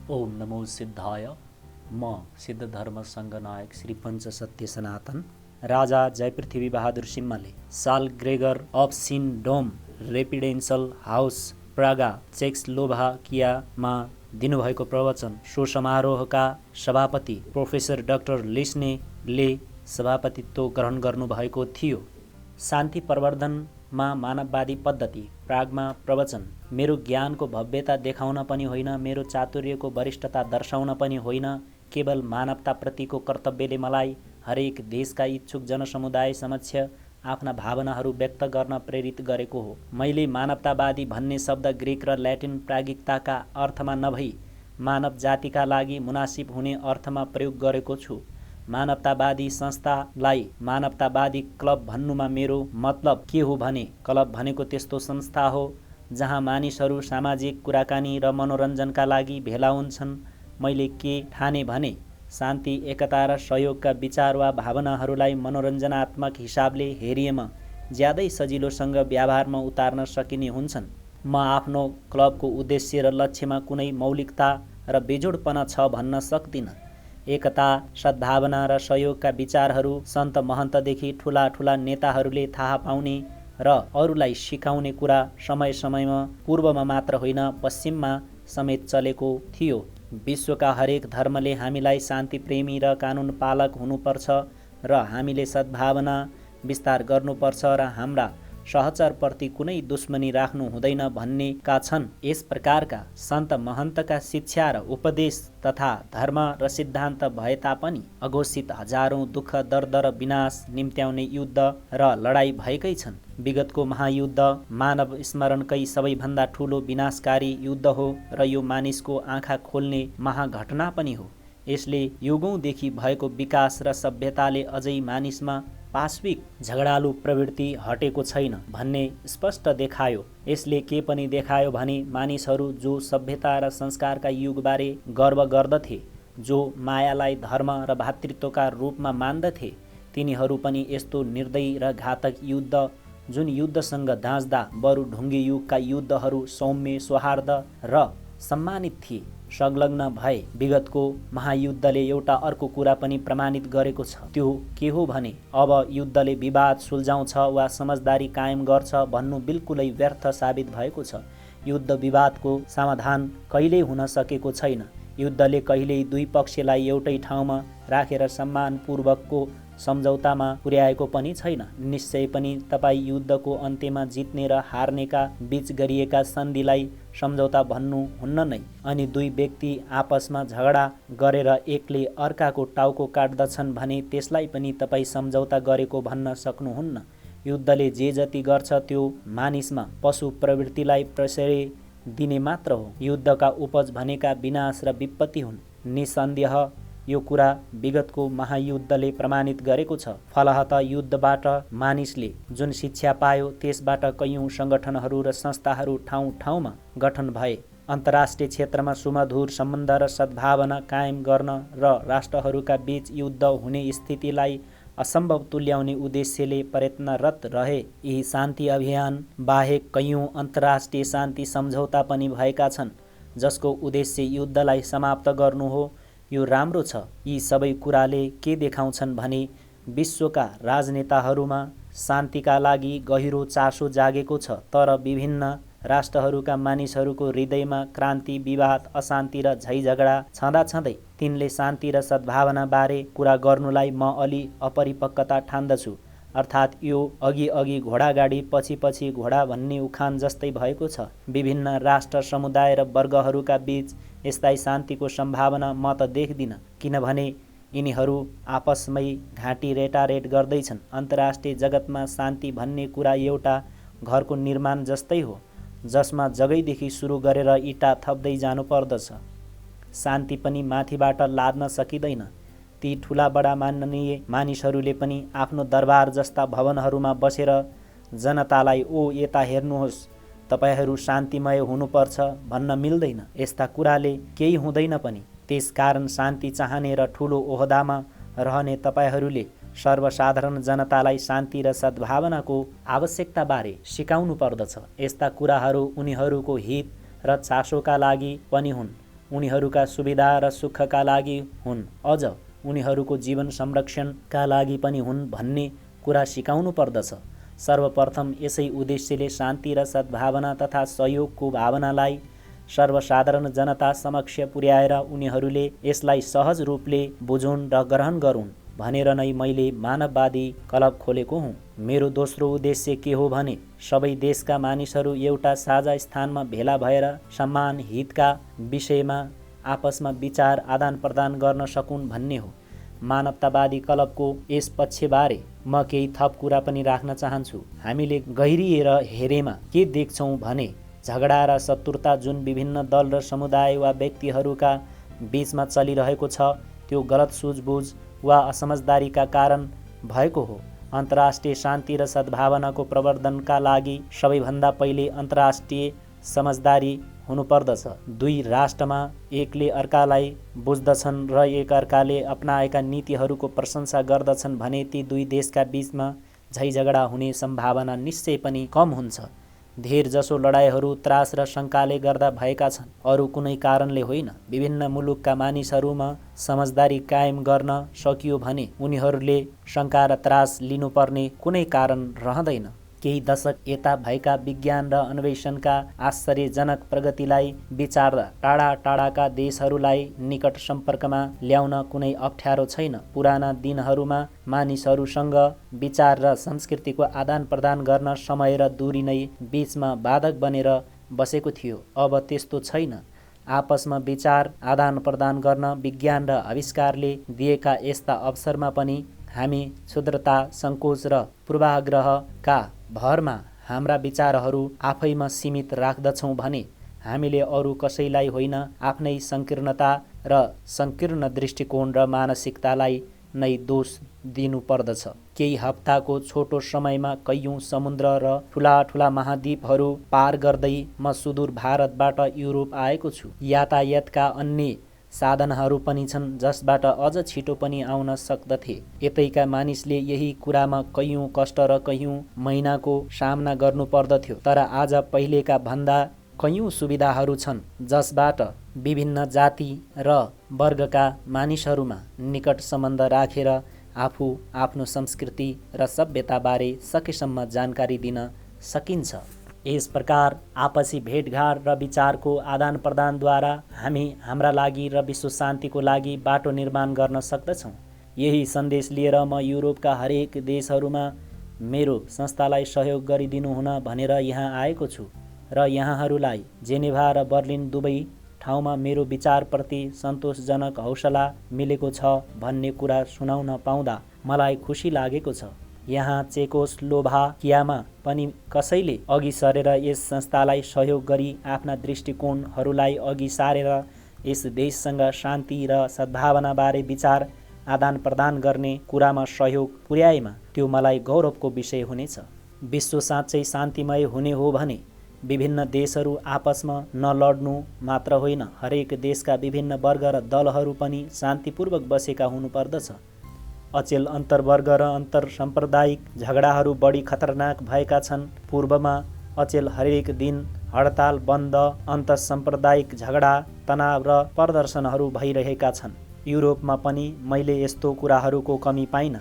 ओम नमो सिद्धाय। म सिद्धधर्म सङ्घनायक श्री पञ्च सत्य सनातन राजा जयपृथ्वी बहादुर सिम्माले साल ग्रेगर अफ सिन्डोम रेसिडेन्सियल हाउस प्रागा चेक्स्लोभाकियामा दिनुभएको प्रवचन सो समारोहका सभापति प्रोफेसर डाक्टर लिस्नेले सभापतित्व ग्रहण गर्नुभएको थियो। शान्ति प्रवर्धनमा मानववादी पद्धति प्रागमा प्रवचन। मेरो ज्ञानको भव्यता देखाउन पनि होइन, मेरो चातुर्यको वरिष्ठता दर्शाउन पनि होइन, केवल मानवताप्रतिको कर्तव्यले मलाई हरेक देशका इच्छुक जनसमुदाय समक्ष आफ्ना भावनाहरू व्यक्त गर्न प्रेरित गरेको हो। मैले मानवतावादी भन्ने शब्द ग्रिक र ल्याटिन प्राज्ञिकताका अर्थमा नभई मानव जातिका लागि मुनासिब हुने अर्थमा प्रयोग गरेको छु। मानवतावादी संस्थालाई मानवतावादी क्लब भन्नुमा मेरो मतलब के हो भने, क्लब भनेको त्यस्तो संस्था हो जहाँ मानिसहरू सामाजिक कुराकानी र मनोरञ्जनका लागि भेला हुन्छन्। मैले के ठाने भने, शान्ति, एकता र सहयोगका विचार वा भावनाहरूलाई मनोरञ्जनात्मक हिसाबले हेरिएमा ज्यादै सजिलोसँग व्यवहारमा उतार्न सकिने हुन्छन्। म आफ्नो क्लबको उद्देश्य र लक्ष्यमा कुनै मौलिकता र बेजोडपना छ भन्न सक्दिनँ। एकता, सद्भावना र सहयोगका विचारहरू सन्त महन्तदेखि ठुला ठुला नेताहरूले थाहा पाउने र अरूलाई सिकाउने कुरा समय समयमा पूर्वमा मात्र होइन पश्चिममा समेत चलेको थियो। विश्वका हरेक धर्मले हामीलाई शान्तिप्रेमी र कानुन पालक हुनुपर्छ र हामीले सद्भावना विस्तार गर्नुपर्छ र हाम्रा सहचरप्रति कुनै दुश्मनी राख्नु हुँदैन भन्नेका छन्। यस प्रकारका सन्त महन्तका शिक्षा र उपदेश तथा धर्म र सिद्धान्त भए तापनि अघोषित हजारौं दुःख, दर्द र विनाश निम्त्याउने युद्ध र लडाईँ भएकै छन्। विगतको महायुद्ध मानव स्मरणकै सबैभन्दा ठुलो विनाशकारी युद्ध हो र यो मानिसको आँखा खोल्ने महाघटना पनि हो। यसले युगौंदेखि भएको विकास र सभ्यताले अझै मानिसमा पाश्विक झगडालु प्रवृत्ति हटेको छैन भन्ने स्पष्ट देखायो। यसले के पनि देखायो भने मानिसहरू जो सभ्यता र संस्कारका युगबारे गर्व गर्दथे, जो मायालाई धर्म र भातृत्वका रूपमा मान्दथे, तिनीहरू पनि यस्तो निर्दयी र घातक युद्ध, जुन युद्धसँग दाँच्दा बरु ढुङ्गे युगका युद्धहरू सौम्य, सौहार्द र सम्मानित थिए, संलग्न भए। विगतको महायुद्धले एउटा अर्को कुरा पनि प्रमाणित गरेको छ। त्यो के हो भने, अब युद्धले विवाद सुल्झाउँछ वा समझदारी कायम गर्छ भन्नु बिल्कुलै व्यर्थ साबित भएको छ। युद्ध विवादको समाधान कहिल्यै हुन सकेको छैन। युद्धले कहिल्यै दुई पक्षलाई एउटै ठाउँमा राखेर सम्मानपूर्वकको सम्झौतामा पुर्याएको पनि छैन। निश्चय पनि तपाईँ युद्धको अन्त्यमा जित्ने र हार्नेका बीच गरिएका सन्धिलाई सम्झौता भन्नुहुन्न नै। अनि दुई व्यक्ति आपसमा झगडा गरेर एकले अर्काको टाउको काट्दछन् भने त्यसलाई पनि तपाईँ सम्झौता गरेको भन्न सक्नुहुन्न। युद्धले जे जति गर्छ त्यो मानिसमा पशु प्रवृत्तिलाई प्रश्रय दिने मात्र हो। युद्धका उपज भनेका विनाश र विपत्ति हुन्। निसन्देह यो कुरा विगतको महायुद्धले प्रमाणित गरेको छ। फलत युद्धबाट मानिसले जुन शिक्षा पायो त्यसबाट कैयौं संगठनहरू र संस्थाहरू ठाउँ ठाउँमा गठन भए। अन्तर्राष्ट्रिय क्षेत्रमा सुमधुर सम्बन्ध र सद्भावना कायम गर्न र राष्ट्रहरूका बीच युद्ध हुने स्थितिलाई असम्भव तुल्याउने उद्देश्यले प्रयत्नरत रहे। यी शान्ति अभियान बाहेक कैयौं अन्तर्राष्ट्रिय शान्ति सम्झौता पनि भएका छन् जसको उद्देश्य युद्धलाई समाप्त गर्नु हो। यो राम्रो छ। यी सबै कुराले के देखाउँछन् भने विश्वका राजनेताहरूमा शान्तिका लागि गहिरो चासो जागेको छ, तर विभिन्न राष्ट्रहरूका मानिसहरूको हृदयमा क्रान्ति, विवाद, अशान्ति र झैझगडा छँदाछँदै तिनले शान्ति र सद्भावना बारे कुरा गर्नुलाई म अलि अपरिपक्वता ठान्दछु। अर्थात् यो अघि अघि घोडागाडी पछि पछि घोडा भन्ने उखान जस्तै भएको छ। विभिन्न राष्ट्र, समुदाय र वर्गहरूका बीच स्थायी शान्तिको सम्भावना म त देख्दिनँ, किनभने यिनीहरू आपसमै घाँटी रेटारेट गर्दैछन्। अन्तर्राष्ट्रिय जगतमा शान्ति भन्ने कुरा एउटा घरको निर्माण जस्तै हो जसमा जगैदेखि सुरु गरेर इँटा थप्दै जानु पर्दछ। शान्ति पनि माथिबाट लाद्न सकिँदैन। ती ठुला बडा माननीय मानिसहरूले पनि आफ्नो दरबार जस्ता भवनहरूमा बसेर जनतालाई ओ यता हेर्नुहोस्, तपाईहरू शान्तिमय हुनुपर्छ भन्न मिल्दैन। यस्ता कुराले केही हुँदैन पनि। त्यसकारण शान्ति चाहने र ठुलो ओहदामा रहने तपाईहरूले सर्वसाधारण जनतालाई शान्ति र सद्भावनाको आवश्यकताबारे सिकाउनु पर्दछ। यस्ता कुराहरू उनीहरूको हित र चासोका लागि पनि हुन्। उनीहरूका सुविधा र सुखका लागि हुन्, अझ उनीहरूको जीवन संरक्षणका लागि पनि हुन् भन्ने कुरा सिकाउनु पर्दछ। सर्वप्रथम यसै उद्देश्यले शान्ति र सद्भावना तथा सहयोगको भावनालाई सर्वसाधारण जनता समक्ष पुर्याएर उनीहरूले यसलाई सहज रूपले बुझुन् र ग्रहण गरून् भनेर नै मैले मानववादी क्लब खोलेको हुँ। मेरो दोस्रो उद्देश्य के हो भने सबै देशका मानिसहरू एउटा साझा स्थानमा भेला भएर सम्मान हितका विषयमा आपसमा विचार आदान प्रदान गर्न सकुन् भन्ने हो। मानवतावादी क्लबको यस पक्षबारे म केही थप कुरा पनि राख्न चाहन्छु। हामीले गहिरिएर हेरेमा के देख्छौँ भने झगडा र शत्रुता जुन विभिन्न दल र समुदाय वा व्यक्तिहरूका बीचमा चलिरहेको छ त्यो गलत सुझबुझ वा असमझदारीका कारण भएको हो। अन्तर्राष्ट्रिय शान्ति र सद्भावनाको प्रवर्धनका लागि सबैभन्दा पहिले अन्तर्राष्ट्रिय समझदारी हुनुपर्दछ। दुई राष्ट्रमा एकले अर्कालाई बुझ्दछन् र एकअर्काले अपनाएका नीतिहरूको प्रशंसा गर्दछन् भने ती दुई देशका बीचमा झैझगडा हुने सम्भावना निश्चय पनि कम हुन्छ। धेर जसो लडाइँहरू त्रास र शङ्काले गर्दा भएका छन्, अरू कुनै कारणले होइन। विभिन्न मुलुकका मानिसहरूमा समझदारी कायम गर्न सकियो भने उनीहरूले शङ्का र त्रास लिनुपर्ने कुनै कारण रहँदैन। केही दशक यता भएका विज्ञान र अन्वेषणका आश्चर्यजनक प्रगतिलाई विचार्दा टाढा टाढाका देशहरूलाई निकट सम्पर्कमा ल्याउन कुनै अप्ठ्यारो छैन। पुराना दिनहरूमा मानिसहरूसँग विचार र संस्कृतिको आदान प्रदान गर्न समय र दूरी नै बीचमा बाधक बनेर बसेको थियो। अब त्यस्तो छैन। आपसमा विचार आदान प्रदान गर्न विज्ञान र आविष्कारले दिएका यस्ता अवसरमा पनि हामी क्षुद्रता, सङ्कोच र पूर्वाग्रहका भरमा हाम्रा विचारहरू आफैमा सीमित राख्दछौँ भने हामीले अरू कसैलाई होइन, आफ्नै सङ्कीर्णता र सङ्कीर्ण दृष्टिकोण र मानसिकतालाई नै दोष दिनु पर्दछ। केही हप्ताको छोटो समयमा कैयौँ समुद्र र ठुला ठुला महाद्वीपहरू पार गर्दै म सुदूर भारतबाट युरोप आएको छु। यातायातका अन्य साधनहरू पनि छन् जसबाट अझ छिटो पनि आउन सक्दथे। यतैका मानिसले यही कुरामा कैयौँ कष्ट र कैयौँ महिनाको सामना गर्नु पर्दथ्यो, तर आज पहिलेका भन्दा कैयौँ सुविधाहरू छन् जसबाट विभिन्न जाति र वर्गका मानिसहरूमा निकट सम्बन्ध राखेर आफू आफ्नो संस्कृति र सभ्यताबारे सकेसम्म जानकारी दिन सकिन्छ। यस प्रकार आपसी भेटघाट र विचारको आदान प्रदानद्वारा हामी हाम्रा लागि र विश्व शान्तिको लागि बाटो निर्माण गर्न सक्दछौँ। यही सन्देश लिएर म युरोपका हरेक देशहरूमा मेरो संस्थालाई सहयोग गरिदिनुहुन भनेर यहाँ आएको छु र यहाँहरूलाई जेनेभा र बर्लिन दुवै ठाउँमा मेरो विचारप्रति सन्तोषजनक हौसला मिलेको छ भन्ने कुरा सुनाउन पाउँदा मलाई खुसी लागेको छ। यहाँ चेकोस्लोभाकियामा पनि कसैले अघि सरेर यस संस्थालाई सहयोग गरी आफ्ना दृष्टिकोणहरूलाई अघि सारेर यस देशसँग शान्ति र सद्भावनाबारे विचार आदान प्रदान गर्ने कुरामा सहयोग पुर्याएमा त्यो मलाई गौरवको विषय हुनेछ। विश्व साँच्चै शान्तिमय हुने हो भने विभिन्न देशहरू आपसमा नलड्नु मात्र होइन, हरेक देशका विभिन्न वर्ग र दलहरू पनि शान्तिपूर्वक बसेका हुनुपर्दछ। अचेल अन्तर्वर्ग र अन्तर साम्प्रदायिक झगडाहरू बढी खतरनाक भएका छन्। पूर्वमा अचेल हरेक दिन हडताल, बन्द, अन्तसाम्प्रदायिक झगडा, तनाव र प्रदर्शनहरू भइरहेका छन्। युरोपमा पनि मैले यस्तो कुराहरूको कमी पाइनँ।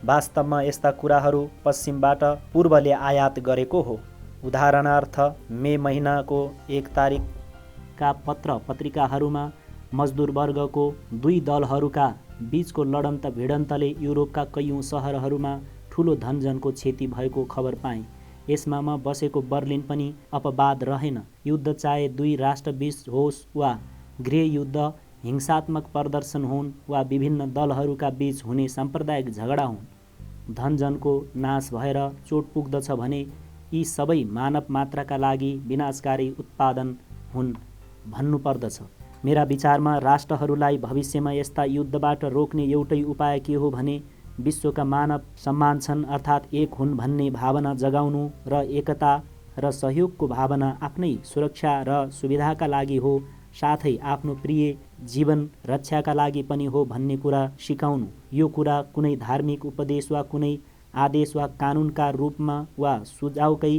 वास्तवमा यस्ता कुराहरू पश्चिमबाट पूर्वले आयात गरेको हो। उदाहरणार्थ मे महिनाको 1 तारिकका पत्र पत्रिकाहरूमा मजदुर वर्गको दुई दलहरूका बीचको लडन्त भिडन्तले युरोपका कैयौँ सहरहरूमा ठुलो धनजनको क्षति भएको खबर पाएँ। यसमा म बसेको बर्लिन पनि अपवाद रहेन। युद्ध चाहे दुई राष्ट्रबीच होस् वा गृहयुद्ध, हिंसात्मक प्रदर्शन हुन् वा विभिन्न दलहरूका बीच हुने साम्प्रदायिक झगडा हुन्, धनजनको नाश भएर चोट पुग्दछ भने यी सबै मानव मात्रका लागि विनाशकारी उत्पादन हुन् भन्नुपर्दछ। मेरा विचारमा राष्ट्रहरूलाई भविष्यमा यस्ता युद्धबाट रोक्ने एउटै उपाय के हो भने विश्वका मानव समान छन् अर्थात् एक हुन् भन्ने भावना जगाउनु र एकता र सहयोगको भावना आफ्नै सुरक्षा र सुविधाका लागि हो, साथै आफ्नो प्रिय जीवन रक्षाका लागि पनि हो भन्ने कुरा सिकाउनु। यो कुरा कुनै धार्मिक उपदेश वा कुनै आदेश वा कानुनका रूपमा वा सुझावकै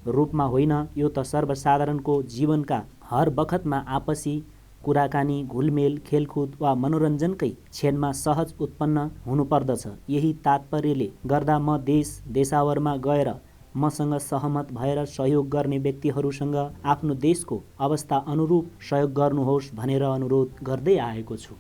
रूपमा होइन, यो त सर्वसाधारणको जीवनका हर बखतमा आपसी कुराकानी, घुलमेल, खेलकुद वा मनोरञ्जनकै क्षणमा सहज उत्पन्न हुनुपर्दछ। यही तात्पर्यले गर्दा म देशावरमा गएर मसँग सहमत भएर सहयोग गर्ने व्यक्तिहरूसँग आफ्नो देशको अवस्था अनुरूप सहयोग गर्नुहोस् भनेर अनुरोध गर्दै आएको छु।